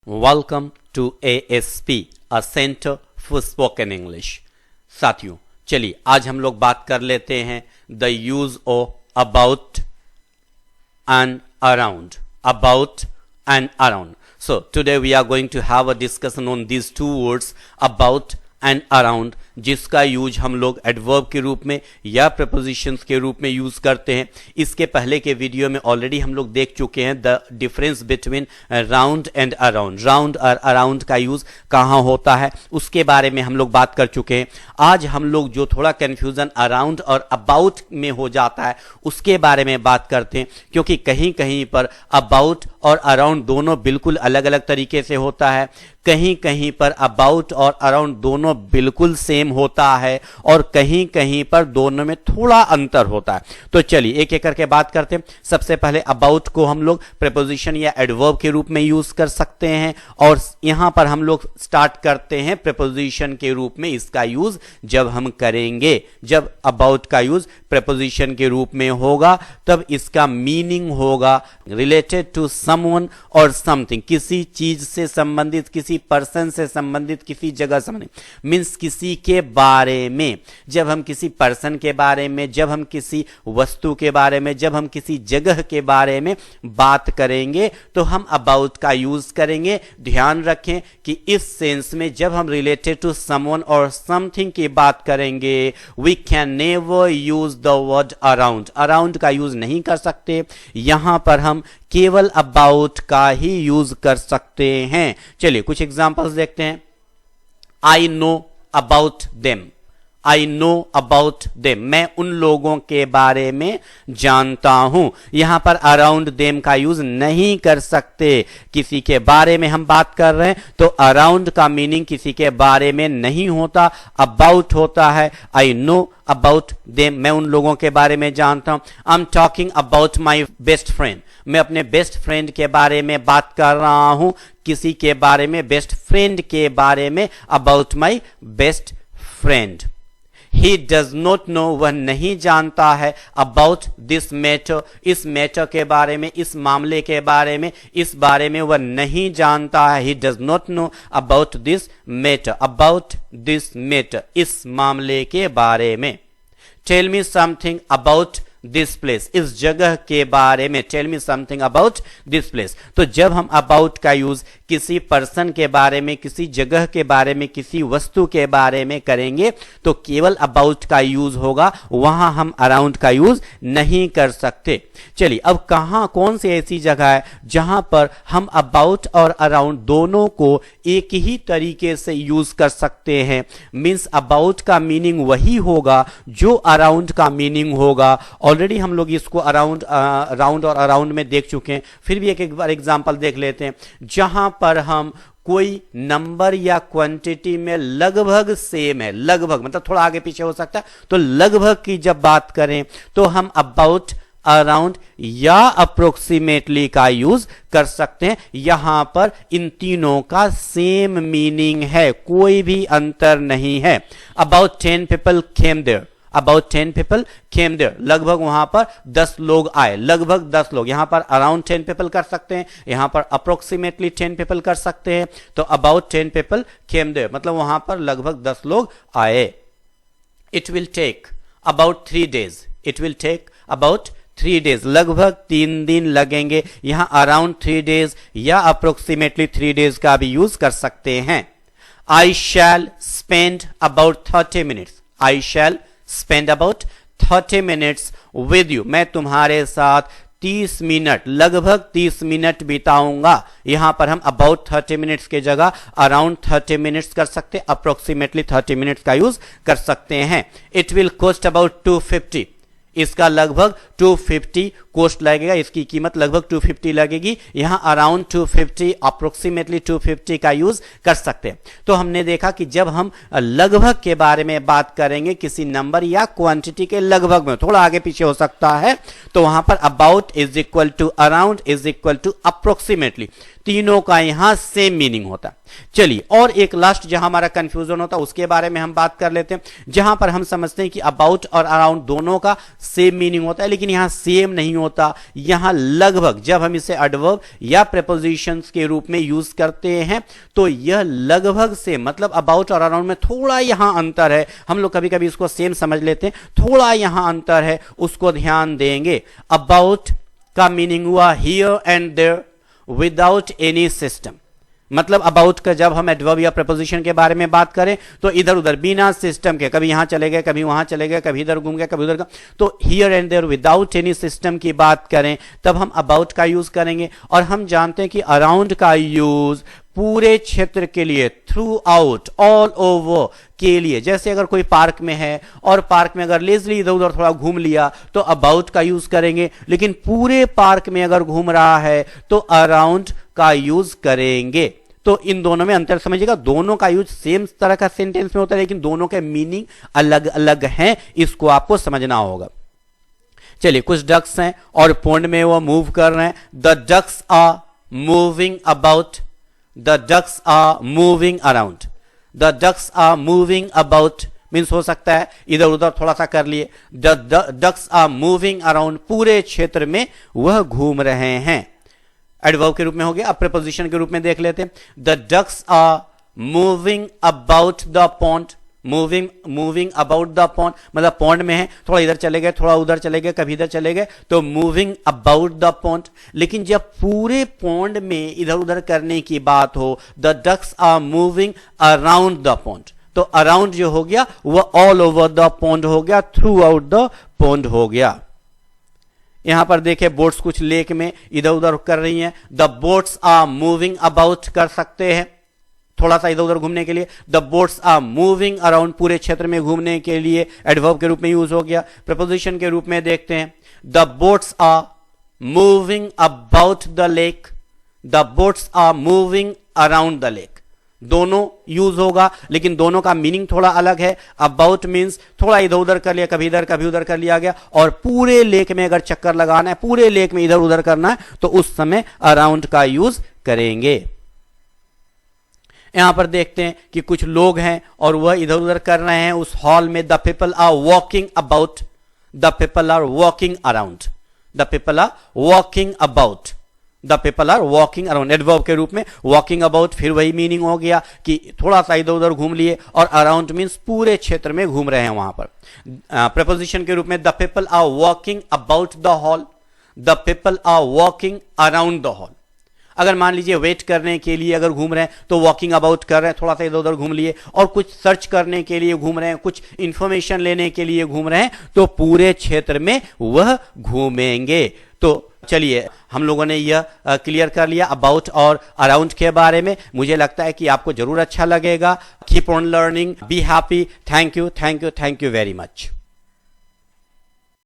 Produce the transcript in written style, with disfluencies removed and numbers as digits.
Welcome to ASP, a Center for Spoken English। साथियों चलिए आज हम लोग बात कर लेते हैं the use of about and around. About and around. So today we are going to have a discussion on these two words about and around, जिसका यूज हम लोग एडवर्ब के रूप में या प्रपोजिशंस के रूप में यूज करते हैं। इसके पहले के वीडियो में ऑलरेडी हम लोग देख चुके हैं the difference between round and around. Round और अराउंड का यूज कहाँ होता है उसके बारे में हम लोग बात कर चुके हैं। आज हम लोग जो थोड़ा कंफ्यूजन अराउंड और अबाउट में हो जाता है उसके बारे में बात करते हैं, क्योंकि कहीं कहीं पर अबाउट और अराउंड दोनों बिल्कुल अलग अलग तरीके से होता है, कहीं कहीं पर अबाउट और अराउंड दोनों बिल्कुल सेम होता है और कहीं कहीं पर दोनों में थोड़ा अंतर होता है। तो चलिए एक एक करके बात करते हैं। सबसे पहले अबाउट को हम लोग प्रीपोजिशन या एडवर्ब के रूप में यूज कर सकते हैं और यहां पर हम लोग स्टार्ट करते हैं प्रीपोजिशन के रूप में इसका यूज जब हम करेंगे। जब अबाउट का यूज प्रीपोजिशन के रूप में होगा तब इसका मीनिंग होगा रिलेटेड टू समवन और समथिंग, किसी चीज से संबंधित, किसी पर्सन से संबंधित, किसी जगह संबंधित, मीन्स किसी के बारे में। जब हम किसी पर्सन के बारे में, जब हम किसी वस्तु के बारे में, जब हम किसी जगह के बारे में बात करेंगे तो हम अबाउट का यूज करेंगे। ध्यान रखें कि इस सेंस में जब हम रिलेटेड टू समवन और समथिंग की बात करेंगे we can never use the word around. Around का यूज नहीं कर सकते, यहां पर हम केवल अबाउट का ही यूज कर सकते हैं। चलिए कुछ एग्जांपल्स देखते हैं। I know about them. I know about them, मैं उन लोगों के बारे में जानता हूं। यहां पर अराउंड देम का यूज नहीं कर सकते। किसी के बारे में हम बात कर रहे हैं तो अराउंड का मीनिंग किसी के बारे में नहीं होता, अबाउट होता है। आई नो अबाउट देम, मैं उन लोगों के बारे में जानता हूं। I am talking about my best friend, मैं अपने बेस्ट फ्रेंड के बारे में बात कर रहा हूं। किसी के बारे में, बेस्ट फ्रेंड के बारे में, about my best friend. He does not know, वह नहीं जानता है, about this matter, इस मैटर के बारे में, इस मामले के बारे में, इस बारे में वह नहीं जानता है। He does not know about this matter, about this matter, इस मामले के बारे में। Tell me something about this place, इस जगह के बारे में। Tell me something about this place. तो जब हम अबाउट का यूज किसी पर्सन के बारे में, किसी जगह के बारे में, किसी वस्तु के बारे में करेंगे तो केवल अबाउट का यूज होगा, वहां हम अराउंड का यूज नहीं कर सकते। चलिए अब कहां, कौन सी ऐसी जगह है जहां पर हम अबाउट और अराउंड दोनों को एक ही तरीके से यूज कर सकते हैं। मींस अबाउट का मीनिंग वही होगा जो अराउंड का मीनिंग होगा। ऑलरेडी हम लोग इसको अराउंड और अराउंड में देख चुके हैं, फिर भी एक बार एग्जांपल देख लेते हैं। जहां पर हम कोई नंबर या क्वांटिटी में लगभग सेम है, लगभग मतलब थोड़ा आगे पीछे हो सकता है, तो लगभग की जब बात करें तो हम अबाउट, अराउंड या अप्रोक्सीमेटली का यूज कर सकते हैं। यहां पर इन तीनों का सेम मीनिंग है, कोई भी अंतर नहीं है। About 10 people came there, about 10 people came there, लगभग वहां पर 10 लोग आए, लगभग 10 लोग। यहां पर अराउंड 10 पीपल कर सकते हैं, यहां पर अप्रोक्सीमेटली 10 पीपल कर सकते हैं। तो अबाउट 10 पीपल केम देयर मतलब वहां पर लगभग 10 लोग आए। It will take about 3 days, it will take about 3 days, लगभग 3 दिन लगेंगे। यहां अराउंड 3 days या अप्रोक्सीमेटली 3 days का भी यूज कर सकते हैं। I shall spend about 30 minutes, I shall spend about 30 minutes with you, मैं तुम्हारे साथ 30 मिनट, लगभग 30 मिनट बिताऊंगा। यहां पर हम अबाउट 30 minutes के जगह अराउंड 30 minutes कर सकते हैं, अप्रोक्सीमेटली 30 minutes का यूज कर सकते हैं। इट विल कॉस्ट अबाउट 250, इसका लगभग 250 कॉस्ट लगेगा, इसकी कीमत लगभग 250 लगेगी। यहां अराउंड 250, अप्रोक्सीमेटली 250 का यूज कर सकते हैं। तो हमने देखा कि जब हम लगभग के बारे में बात करेंगे, किसी नंबर या क्वांटिटी के लगभग में, थोड़ा आगे पीछे हो सकता है, तो वहां पर about is equal to around is equal to approximately. तीनों का यहां सेम मीनिंग होता है। चलिए, और एक लास्ट जहां हमारा कंफ्यूजन होता है उसके बारे में हम बात कर लेते हैं, जहां पर हम समझते हैं कि अबाउट और अराउंड दोनों का सेम मीनिंग होता है, लेकिन यहां सेम नहीं होता। यहां लगभग जब हम इसे एडवर्ब या प्रीपोजिशंस के रूप में यूज करते हैं तो यह लगभग से, मतलब अबाउट और अराउंड में थोड़ा यहां अंतर है। हम लोग कभी कभी इसको सेम समझ लेते हैं, थोड़ा यहां अंतर है, उसको ध्यान देंगे। अबाउट का मीनिंग हुआ here and there without any system, मतलब अबाउट का जब हम एडवर्ब या प्रपोजिशन के बारे में बात करें तो इधर उधर बिना सिस्टम के, कभी यहां चले गए, कभी वहां चले गए, कभी इधर घूम गए, कभी उधर का, तो here and there without any system की बात करें तब हम अबाउट का यूज करेंगे। और हम जानते हैं कि अराउंड का यूज पूरे क्षेत्र के लिए, थ्रू आउट, ऑल ओवर के लिए, जैसे अगर कोई पार्क में है और पार्क में अगर लेजली इधर उधर थोड़ा घूम लिया तो अबाउट का यूज करेंगे, लेकिन पूरे पार्क में अगर घूम रहा है तो अराउंड का यूज करेंगे। तो इन दोनों में अंतर समझिएगा, दोनों का यूज सेम तरह का सेंटेंस में होता है लेकिन दोनों के मीनिंग अलग अलग हैं, इसको आपको समझना होगा। चलिए, कुछ डक्स हैं और पॉन्ड में वो मूव कर रहे हैं। The ducks are moving about, the ducks are moving around, the ducks are moving about means हो सकता है इधर उधर थोड़ा सा कर लिए। The ducks are moving around, पूरे क्षेत्र में वह घूम रहे हैं, एडवर्ब के रूप में हो गया। अब प्रीपोजिशन के रूप में देख लेते हैं। The ducks are moving about the pond, moving about the pond मतलब पॉन्ड में है, थोड़ा इधर चले गए, थोड़ा उधर चले गए, कभी इधर चले गए, तो मूविंग अबाउट द पॉन्ड। लेकिन जब पूरे पॉन्ड में इधर उधर करने की बात हो, the ducks are moving around the pond, तो अराउंड जो हो गया वह ऑल ओवर द पॉन्ड हो गया, थ्रू आउट द पॉन्ड हो गया। यहां पर देखे बोट्स कुछ लेक में इधर उधर कर रही हैं, the boats are moving about कर सकते हैं थोड़ा सा इधर उधर घूमने के लिए। The boats are moving around, पूरे क्षेत्र में घूमने के लिए एडवर्ब के रूप में यूज हो गया। प्रपोजिशन के रूप में देखते हैं, the boats are moving about the lake, the boats are moving around the lake, दोनों यूज होगा लेकिन दोनों का मीनिंग थोड़ा अलग है। अबाउट मींस थोड़ा इधर उधर कर लिया, कभी इधर कभी उधर कर लिया गया, और पूरे लेक में अगर चक्कर लगाना है, पूरे लेक में इधर उधर करना है तो उस समय अराउंड का यूज करेंगे। यहां पर देखते हैं कि कुछ लोग हैं और वह इधर उधर कर रहे हैं उस हॉल में। The people are walking about, the people are walking around, the people are walking about, the people are walking around, adverb के रूप में। वॉकिंग अबाउट फिर वही मीनिंग हो गया कि थोड़ा सा इधर उधर घूम लिए, और अराउंड मीन्स पूरे क्षेत्र में घूम रहे हैं वहां पर। प्रपोजिशन के रूप में, the people are walking about the hall, the people are walking around the hall. अगर मान लीजिए वेट करने के लिए अगर घूम रहे हैं तो वॉकिंग अबाउट कर रहे हैं, थोड़ा सा इधर उधर घूम लिए, और कुछ सर्च करने के लिए घूम रहे हैं, कुछ इंफॉर्मेशन लेने के लिए घूम रहे हैं तो पूरे क्षेत्र में वह घूमेंगे। तो चलिए, हम लोगों ने यह क्लियर कर लिया अबाउट और अराउंड के बारे में। मुझे लगता है कि आपको जरूर अच्छा लगेगा। Keep on learning, be happy. Thank you, thank you, thank you very much.